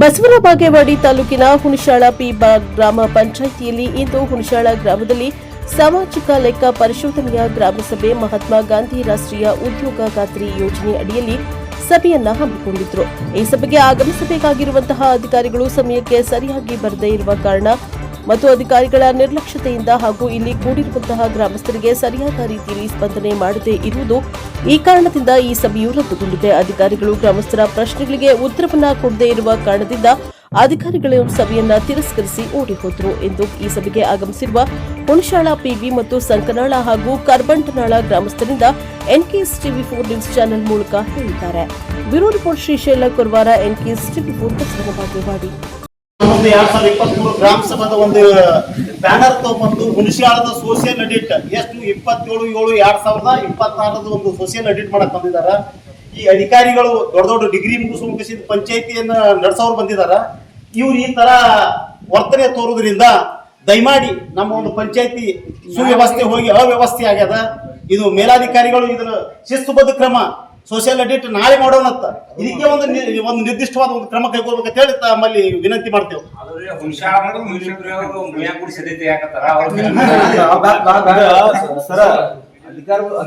ಬಸವನ ಬಾಗೇವಾಡಿ ತಾಲೂಕಿನ ಹುಣಸಾಳ ಪಿ ಗ್ರಾಮ ಪಂಚಾಯಿತಿಯಲ್ಲಿ ಇಂದು ಹುಣಸಾಳ ಗ್ರಾಮದಲ್ಲಿ ಸಾಮಾಜಿಕ ಲೆಕ್ಕ ಪರಿಶೋಧನೆಯ ಗ್ರಾಮಸಭೆ ಮಹಾತ್ಮ ಗಾಂಧಿ ರಾಷ್ಟ್ರೀಯ ಉದ್ಯೋಗ ಖಾತ್ರಿ ಯೋಜನೆ ಅಡಿಯಲ್ಲಿ ಸಭೆಯನ್ನ ಹಮ್ಮಿಕೊಂಡಿದ್ರು. ಈ ಸಭೆಗೆ ಆಗಮಿಸಬೇಕಾಗಿರುವಂತಹ ಅಧಿಕಾರಿಗಳು ಸಮಯಕ್ಕೆ ಸರಿಯಾಗಿ ಬರದೇ ಇರುವ ಕಾರಣ ಮತ್ತು ಅಧಿಕಾರಿಗಳ ನಿರ್ಲಕ್ಷ್ಯತೆಯಿಂದ ಹಾಗೂ ಇಲ್ಲಿ ಕೂಡಿರುವಂತಹ ಗ್ರಾಮಸ್ಥರಿಗೆ ಸರಿಯಾದ ರೀತಿಯಲ್ಲಿ ಸ್ಪಂದನೆ ಮಾಡದೇ ಇರುವುದು ಈ ಕಾರಣದಿಂದ ಈ ಸಭೆಯು ರದ್ದುಗೊಂಡಿದೆ. ಅಧಿಕಾರಿಗಳು ಗ್ರಾಮಸ್ಥರ ಪ್ರಶ್ನೆಗಳಿಗೆ ಉತ್ತರವನ್ನ ಕೊಡದೇ ಇರುವ ಕಾರಣದಿಂದ ಅಧಿಕಾರಿಗಳು ಸಭೆಯನ್ನ ತಿರಸ್ಕರಿಸಿ ಓಡಿಹೋದರು ಎಂದು ಈ ಸಭೆಗೆ ಆಗಮಿಸಿರುವ ಹುಣಸಾಳ ಪಿಬಿ ಮತ್ತು ಸಂಕನಾಳ ಹಾಗೂ ಕರ್ಬಂಟನಾಳ ಗ್ರಾಮಸ್ಥರಿಂದ ಎನ್ಕೆಎಸ್ ಟಿವಿ4 ನ್ಯೂಸ್ ಚಾನೆಲ್ ಮೂಲಕ ಹೇಳಿದ್ದಾರೆ. Bureau report Srishaila Koravara, NKS ಟಿವಿ4 Basavana Bagewadi. 2023 ಗ್ರಾಮ ಸಭಾದ ಒಂದು ಬ್ಯಾನರ್ ತಗೊಂಡು ಹುಣಸಾಳದ ಸೋಷಿಯಲ್ ಎಡಿಟ್ ಎಷ್ಟು 27/7/2026 ಒಂದು ಸೋಷಿಯಲ್ ಎಡಿಟ್ ಮಾಡಕ್ ಬಂದಿದಾರ. ಈ ಅಧಿಕಾರಿಗಳು ದೊಡ್ಡ ದೊಡ್ಡ ಡಿಗ್ರಿ ಮುಗಿಸಿದ ಪಂಚಾಯತಿಯನ್ನ ನಡೆಸೋರು ಬಂದಿದಾರ. ಇವ್ರು ಈ ತರ ವರ್ತನೆ ತೋರುವುದರಿಂದ ದಯಮಾಡಿ ನಮ್ಮ ಒಂದು ಪಂಚಾಯತಿ ಸುವ್ಯವಸ್ಥೆ ಹೋಗಿ ಅವ್ಯವಸ್ಥೆ ಆಗ್ಯದ. ಇದು ಮೇಲಾಧಿಕಾರಿಗಳು ಇದನ್ನ ಶಿಸ್ತುಬದ್ಧ ಕ್ರಮ ಸೋಷಿಯಲ್ ಎಡಿಟ್ ನಾಳೆ ಮಾಡೋಣಂತ ಇದಕ್ಕೆ ಒಂದು ನಿರ್ದಿಷ್ಟವಾದ ಒಂದು ಕ್ರಮ ಕೈಗೊಳ್ಬೇಕಂತ ಹೇಳಿ ತಮ್ಮಲ್ಲಿ ವಿನಂತಿ ಮಾಡ್ತೇವೆ.